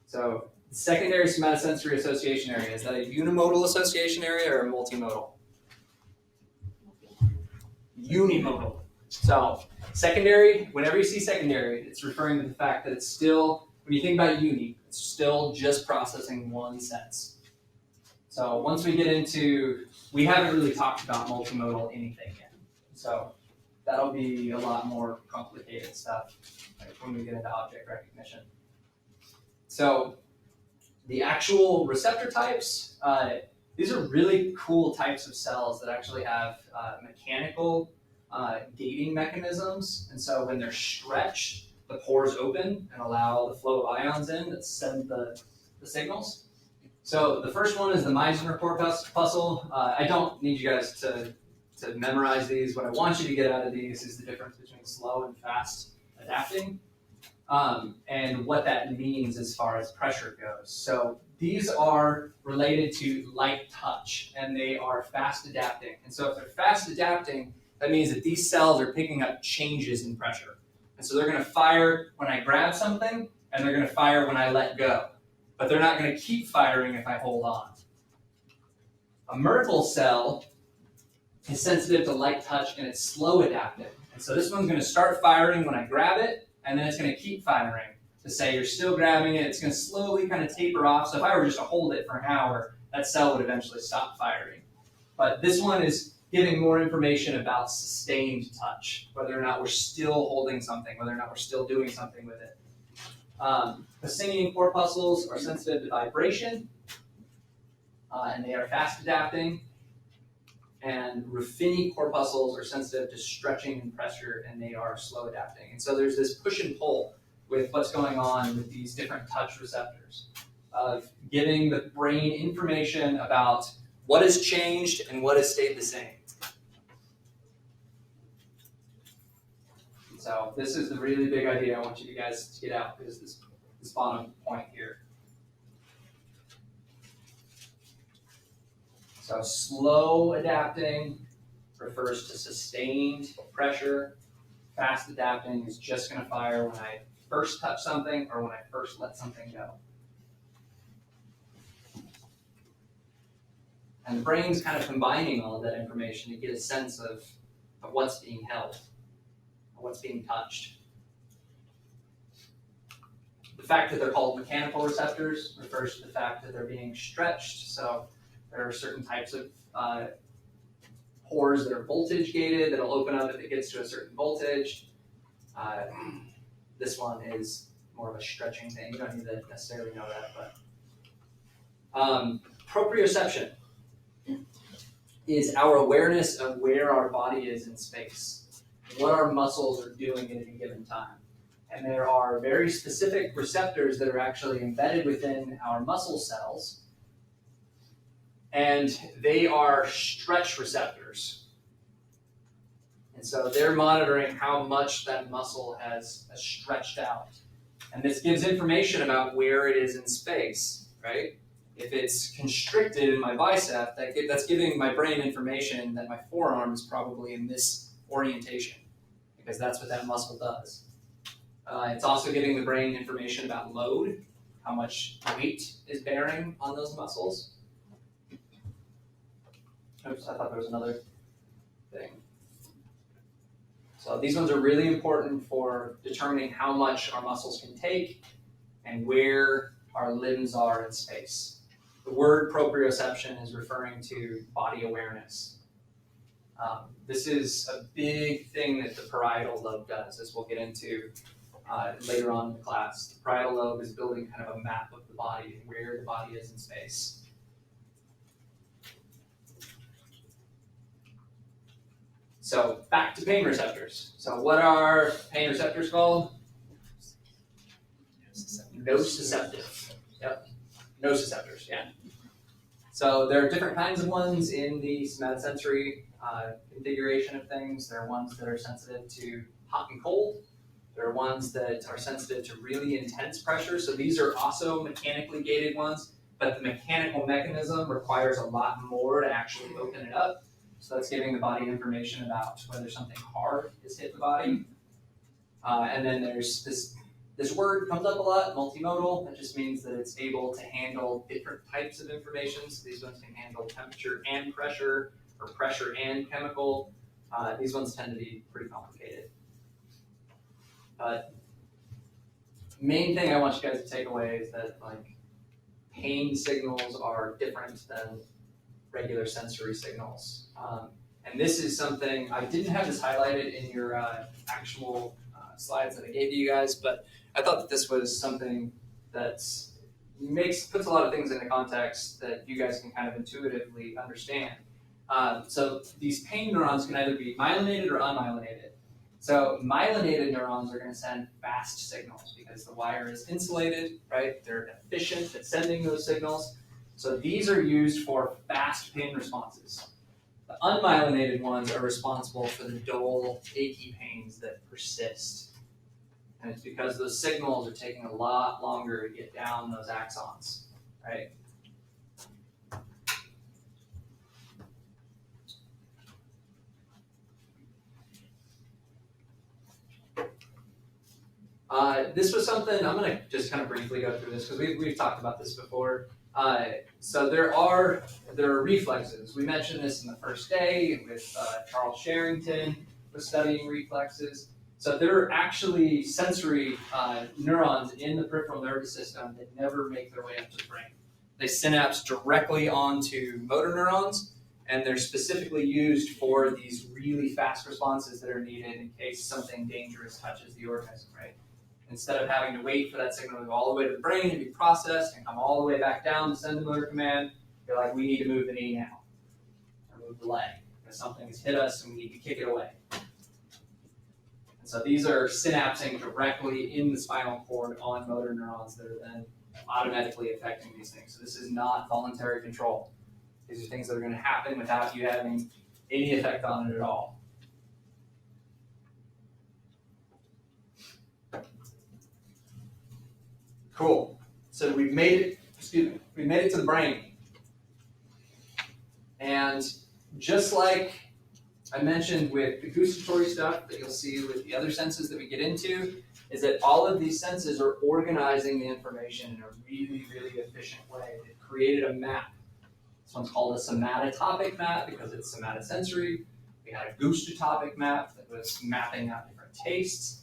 Speaker 1: So the secondary somatosensory association area, is that a unimodal association area or a multimodal? Unimodal. So secondary, whenever you see secondary, it's referring to the fact that it's still, when you think about uni, it's still just processing one sense. So once we get into, we haven't really talked about multimodal anything yet. So that'll be a lot more complicated stuff like when we get into object recognition. So the actual receptor types, these are really cool types of cells that actually have mechanical gating mechanisms. And so when they're stretched, the pores open and allow the flow of ions in that send the signals. So the first one is the Meissner corpuscle. I don't need you guys to memorize these. What I want you to get out of these is the difference between slow and fast adapting, and what that means as far as pressure goes. So these are related to light touch, and they are fast adapting. And so if they're fast adapting, that means that these cells are picking up changes in pressure. And so they're going to fire when I grab something, and they're going to fire when I let go. But they're not going to keep firing if I hold on. A Merkel cell is sensitive to light touch, and it's slow adapting. And so this one's going to start firing when I grab it, and then it's going to keep firing to say you're still grabbing it. It's going to slowly kind of taper off. So if I were just to hold it for an hour, that cell would eventually stop firing. But this one is giving more information about sustained touch, whether or not we're still holding something, whether or not we're still doing something with it. Pacinian corpuscles are sensitive to vibration, and they are fast adapting. And Ruffini corpuscles are sensitive to stretching and pressure, and they are slow adapting. And so there's this push and pull with what's going on with these different touch receptors, of giving the brain information about what has changed and what has stayed the same. So this is the really big idea I want you guys to get out, is this bottom point here. So slow adapting refers to sustained pressure. Fast adapting is just going to fire when I first touch something or when I first let something go. And the brain's kind of combining all of that information to get a sense of what's being held, what's being touched. The fact that they're called mechanical receptors refers to the fact that they're being stretched. So there are certain types of pores that are voltage gated that'll open up if it gets to a certain voltage. This one is more of a stretching thing. You don't need to necessarily know that, but proprioception is our awareness of where our body is in space, what our muscles are doing at any given time. And there are very specific receptors that are actually embedded within our muscle cells, and they are stretch receptors. And so they're monitoring how much that muscle has stretched out. And this gives information about where it is in space, right? If it's constricted in my bicep, that's giving my brain information that my forearm is probably in this orientation, because that's what that muscle does. It's also giving the brain information about load, how much weight is bearing on those muscles. Oops, I thought there was another thing. So these ones are really important for determining how much our muscles can take and where our limbs are in space. The word proprioception is referring to body awareness. This is a big thing that the parietal lobe does, as we'll get into later on in the class. The parietal lobe is building kind of a map of the body and where the body is in space. So back to pain receptors. So what are pain receptors called? Nociceptive. Yep. Nociceptors, yeah. So there are different kinds of ones in the somatosensory configuration of things. There are ones that are sensitive to hot and cold. There are ones that are sensitive to really intense pressure. So these are also mechanically gated ones, but the mechanical mechanism requires a lot more to actually open it up. So that's giving the body information about whether something hard has hit the body. And then there's this word comes up a lot, multimodal. That just means that it's able to handle different types of information. So these ones can handle temperature and pressure, or pressure and chemical. These ones tend to be pretty complicated. Main thing I want you guys to take away is that pain signals are different than regular sensory signals. And this is something, I didn't have this highlighted in your actual slides that I gave to you guys, but I thought that this was something that puts a lot of things into context that you guys can kind of intuitively understand. So these pain neurons can either be myelinated or unmyelinated. So myelinated neurons are going to send fast signals because the wire is insulated, right? They're efficient at sending those signals. So these are used for fast pain responses. The unmyelinated ones are responsible for the dull, achy pains that persist. And it's because those signals are taking a lot longer to get down those axons, right? This was something, I'm going to just kind of briefly go through this because we've talked about this before. So there are reflexes. We mentioned this in the first day with Charles Sherrington was studying reflexes. So there are actually sensory neurons in the peripheral nervous system that never make their way up to the brain. They synapse directly onto motor neurons, and they're specifically used for these really fast responses that are needed in case something dangerous touches the organism, right? Instead of having to wait for that signal to go all the way to the brain and be processed and come all the way back down to send the motor command, you're like, we need to move the knee now, or move the leg, because something has hit us and we need to kick it away. And so these are synapsing directly in the spinal cord on motor neurons that are then automatically affecting these things. So this is not voluntary control. These are things that are going to happen without you having any effect on it at all. Cool. So we've made it, we made it to the brain. And just like I mentioned with the gustatory stuff that you'll see with the other senses that we get into, is that all of these senses are organizing the information in a really, really efficient way. They've created a map. This one's called a somatotopic map because it's somatosensory. We had a gustatopic map that was mapping out different tastes.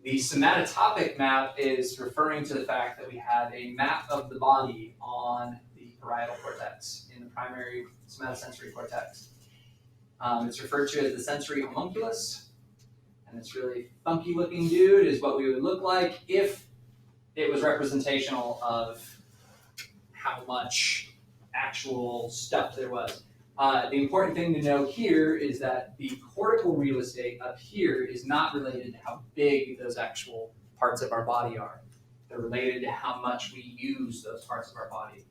Speaker 1: The somatotopic map is referring to the fact that we have a map of the body on the parietal cortex, in the primary somatosensory cortex. It's referred to as the sensory homunculus, and this really funky looking dude is what we would look like if it was representational of how much actual stuff there was. The important thing to know here is that the cortical real estate up here is not related to how big those actual parts of our body are. They're related to how much we use those parts of our body.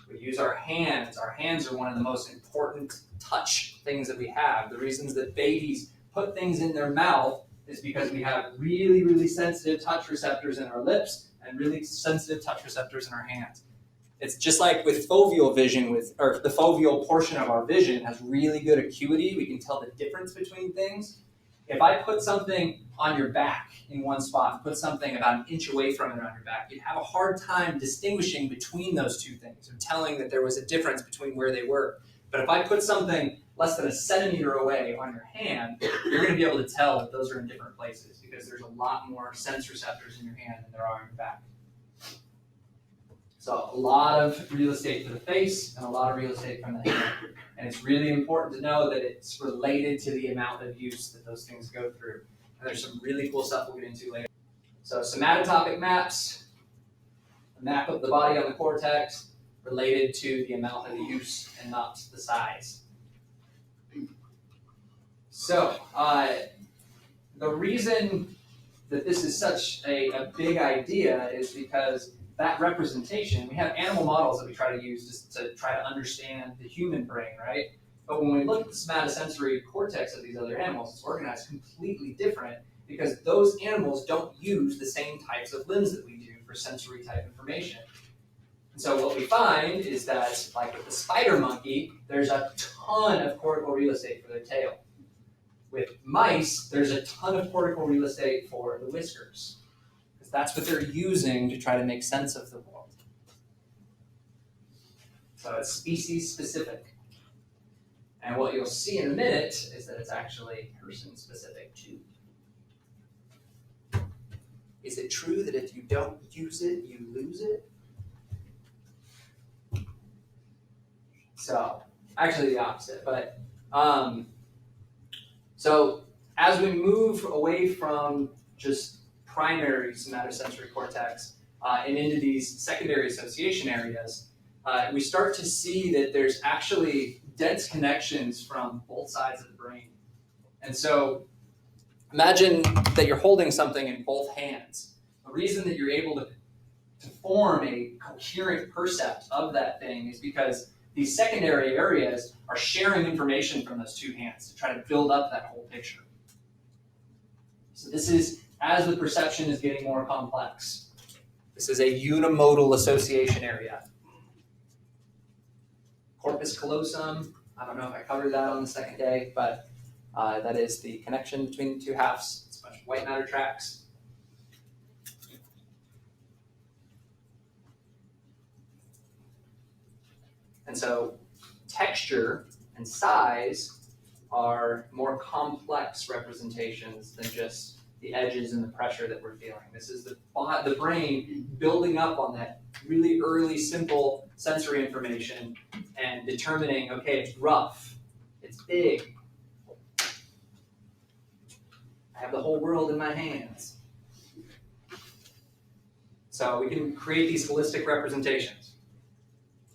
Speaker 1: We use our hands. Our hands are one of the most important touch things that we have. The reasons that babies put things in their mouth is because we have really, really sensitive touch receptors in our lips and really sensitive touch receptors in our hands. It's just like with foveal vision, or the foveal portion of our vision has really good acuity. We can tell the difference between things. If I put something on your back in one spot and put something about an inch away from it on your back, you'd have a hard time distinguishing between those two things or telling that there was a difference between where they were. But if I put something less than a centimeter away on your hand, you're going to be able to tell that those are in different places because there's a lot more sense receptors in your hand than there are in your back. So a lot of real estate for the face and a lot of real estate from the hand. And it's really important to know that it's related to the amount of use that those things go through. And there's some really cool stuff we'll get into later. So somatotopic maps, a map of the body on the cortex, related to the amount of use and not the size. So the reason that this is such a big idea is because that representation, we have animal models that we try to use just to try to understand the human brain, right? But when we look at the somatosensory cortex of these other animals, it's organized completely different because those animals don't use the same types of limbs that we do for sensory type information. And so what we find is that, like with the spider monkey, there's a ton of cortical real estate for their tail. With mice, there's a ton of cortical real estate for the whiskers. That's what they're using to try to make sense of the world. So it's species specific. And what you'll see in a minute is that it's actually person specific too. Is it true that if you don't use it, you lose it? So actually the opposite, but so as we move away from just primary somatosensory cortex and into these secondary association areas, we start to see that there's actually dense connections from both sides of the brain. And so imagine that you're holding something in both hands. The reason that you're able to form a coherent percept of that thing is because these secondary areas are sharing information from those two hands to try to build up that whole picture. So this is, as the perception is getting more complex, this is a unimodal association area. Corpus callosum, I don't know if I covered that on the second day, but that is the connection between the two halves. It's a bunch of white matter tracks. And so texture and size are more complex representations than just the edges and the pressure that we're feeling. This is the brain building up on that really early, simple sensory information and determining, okay, it's rough, it's big, I have the whole world in my hands. So we can create these holistic representations.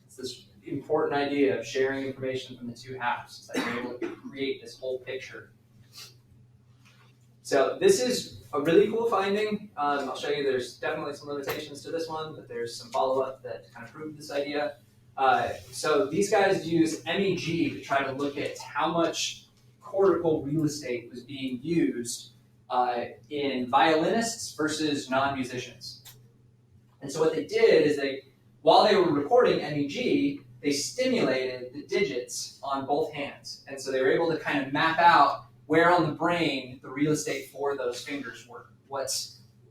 Speaker 1: It's this important idea of sharing information from the two halves, so that you're able to create this whole picture. So this is a really cool finding. I'll show you there's definitely some limitations to this one, but there's some follow-up that kind of prove this idea. So these guys use MEG to try to look at how much cortical real estate was being used in violinists versus non-musicians. And so what they did is while they were recording MEG, they stimulated the digits on both hands. And so they were able to kind of map out where on the brain the real estate for those fingers were, what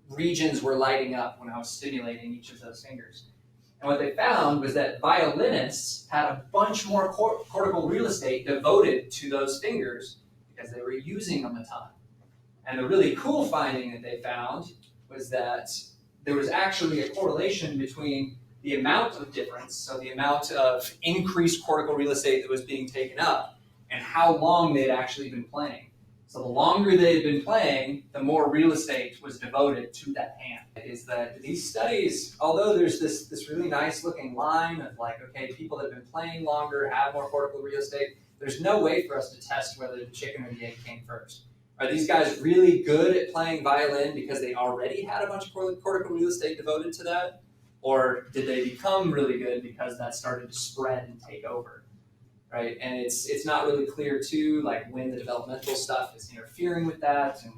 Speaker 1: regions were lighting up when I was stimulating each of those fingers. And what they found was that violinists had a bunch more cortical real estate devoted to those fingers because they were using them a ton. And the really cool finding that they found was that there was actually a correlation between the amount of difference, so the amount of increased cortical real estate that was being taken up, and how long they'd actually been playing. So the longer they had been playing, the more real estate was devoted to that hand. Is that these studies, although there's this really nice looking line of like, okay, people that have been playing longer have more cortical real estate, there's no way for us to test whether the chicken or the egg came first. Are these guys really good at playing violin because they already had a bunch of cortical real estate devoted to that? Or did they become really good because that started to spread and take over? Right? And it's not really clear too, like when the developmental stuff is interfering with that. And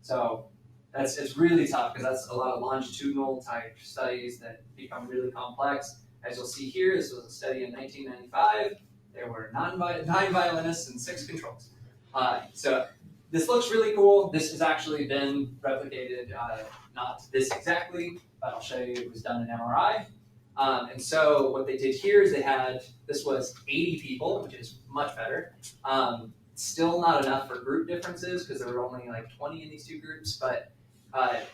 Speaker 1: so it's really tough because that's a lot of longitudinal type studies that become really complex. As you'll see here, this was a study in 1995. There were 9 violinists and 6 controls. So this looks really cool. This has actually been replicated, not this exactly, but I'll show you it was done in MRI. And so what they did here is this was 80 people, which is much better. Still not enough for group differences because there were only like 20 in these two groups, but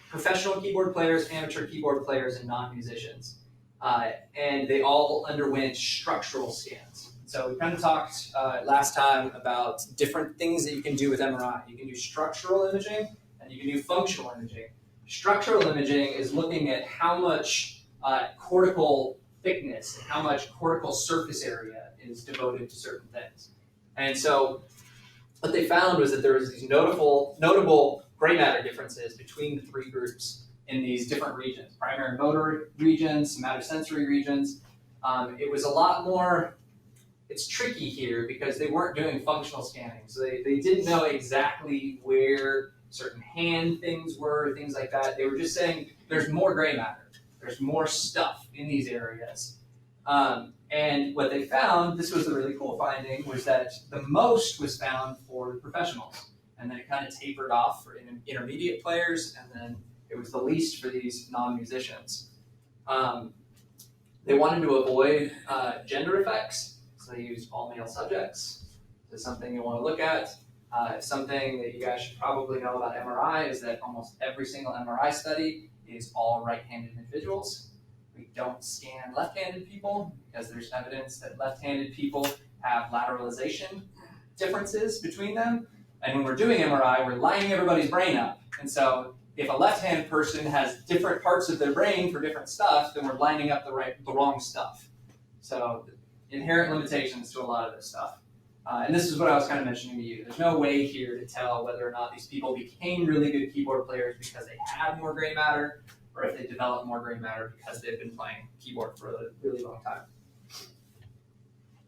Speaker 1: professional keyboard players, amateur keyboard players, and non-musicians. And they all underwent structural scans. So we kind of talked last time about different things that you can do with MRI. You can do structural imaging and you can do functional imaging. Structural imaging is looking at how much cortical thickness and how much cortical surface area is devoted to certain things. And so what they found was that there was these notable gray matter differences between the 3 groups in these different regions, primary motor regions, somatosensory regions. It was a lot more, it's tricky here because they weren't doing functional scanning. So they didn't know exactly where certain hand things were, things like that. They were just saying there's more gray matter. There's more stuff in these areas. And what they found, this was a really cool finding, was that the most was found for the professionals. And then it kind of tapered off for intermediate players, and then it was the least for these non-musicians. They wanted to avoid gender effects, so they used all male subjects. So something you want to look at. Something that you guys should probably know about MRI is that almost every single MRI study is all right-handed individuals. We don't scan left-handed people because there's evidence that left-handed people have lateralization differences between them. And when we're doing MRI, we're lining everybody's brain up. And so if a left-handed person has different parts of their brain for different stuff, then we're lining up the wrong stuff. So inherent limitations to a lot of this stuff. And this is what I was kind of mentioning to you. There's no way here to tell whether or not these people became really good keyboard players because they had more gray matter, or if they developed more gray matter because they've been playing keyboard for a really long time.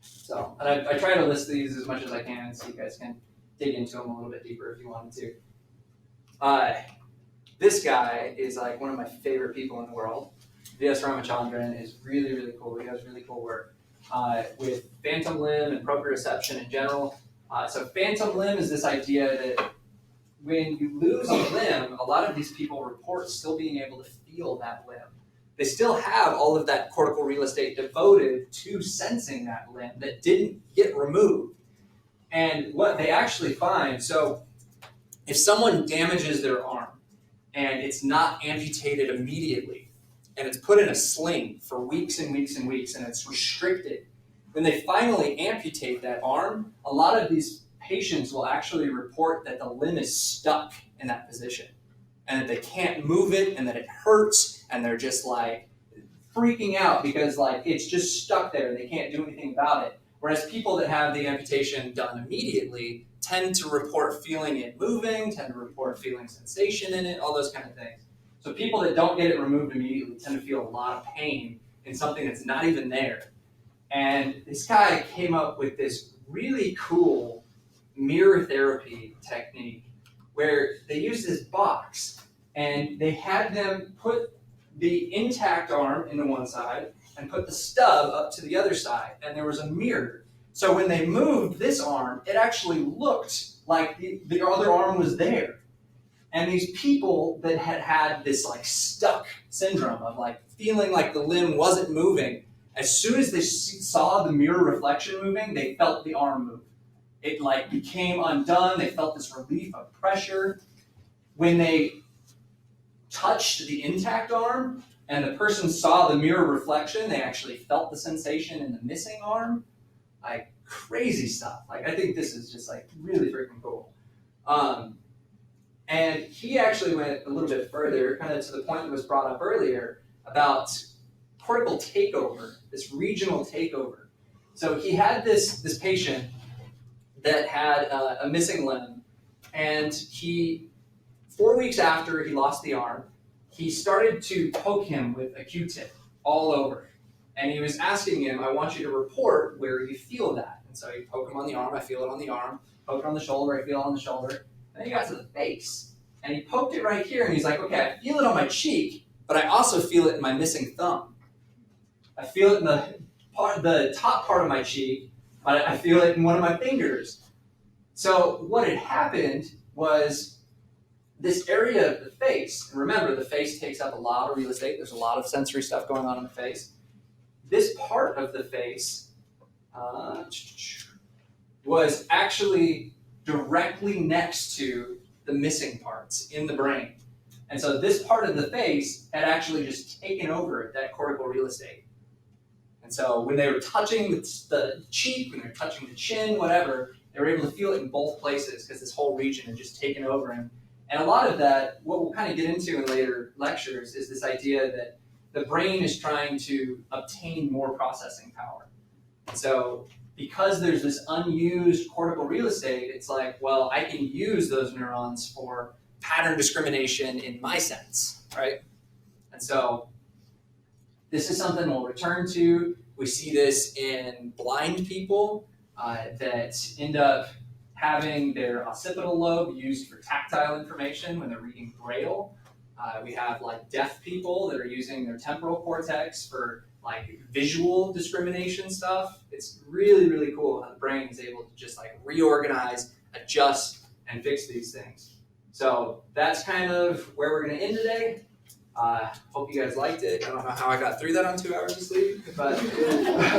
Speaker 1: So, and I try to list these as much as I can so you guys can dig into them a little bit deeper if you wanted to. This guy is like one of my favorite people in the world. V.S. Ramachandran is really, really cool. He does really cool work with phantom limb and proprioception in general. So phantom limb is this idea that when you lose a limb, a lot of these people report still being able to feel that limb. They still have all of that cortical real estate devoted to sensing that limb that didn't get removed. And what they actually find, so if someone damages their arm and it's not amputated immediately, and it's put in a sling for weeks and weeks and weeks, and it's restricted, when they finally amputate that arm, a lot of these patients will actually report that the limb is stuck in that position, and that they can't move it, and that it hurts, and they're just like freaking out because like it's just stuck there and they can't do anything about it. Whereas people that have the amputation done immediately tend to report feeling it moving, tend to report feeling sensation in it, all those kind of things. So people that don't get it removed immediately tend to feel a lot of pain in something that's not even there. And this guy came up with this really cool mirror therapy technique where they used this box and they had them put the intact arm into one side and put the stub up to the other side, and there was a mirror. So when they moved this arm, it actually looked like the other arm was there. And these people that had had this like stuck syndrome of like feeling like the limb wasn't moving, as soon as they saw the mirror reflection moving, they felt the arm move. It like became undone. They felt this relief of pressure. When they touched the intact arm and the person saw the mirror reflection, they actually felt the sensation in the missing arm. Like crazy stuff. Like I think this is just like really freaking cool. And he actually went a little bit further, kind of to the point that was brought up earlier about cortical takeover, this regional takeover. So he had this patient that had a missing limb, and 4 weeks after he lost the arm, he started to poke him with a Q-tip all over. And he was asking him, I want you to report where you feel that. And so you poke him on the arm, I feel it on the arm. Poke it on the shoulder, I feel it on the shoulder. And then he got to the face. And he poked it right here, and he's like, okay, I feel it on my cheek, but I also feel it in my missing thumb. I feel it in the top part of my cheek, but I feel it in one of my fingers. So what had happened was this area of the face, and remember, the face takes up a lot of real estate. There's a lot of sensory stuff going on in the face. This part of the face was actually directly next to the missing parts in the brain. And so this part of the face had actually just taken over that cortical real estate. And so when they were touching the cheek, when they were touching the chin, whatever, they were able to feel it in both places because this whole region had just taken over. And a lot of that, what we'll kind of get into in later lectures, is this idea that the brain is trying to obtain more processing power. And so because there's this unused cortical real estate, it's like, well, I can use those neurons for pattern discrimination in my sense, right? And so this is something we'll return to. We see this in blind people that end up having their occipital lobe used for tactile information when they're reading Braille. We have like deaf people that are using their temporal cortex for like visual discrimination stuff. It's really, really cool how the brain is able to just like reorganize, adjust, and fix these things. So that's kind of where we're going to end today. Hope you guys liked it. I don't know how I got through that on 2 hours of sleep, but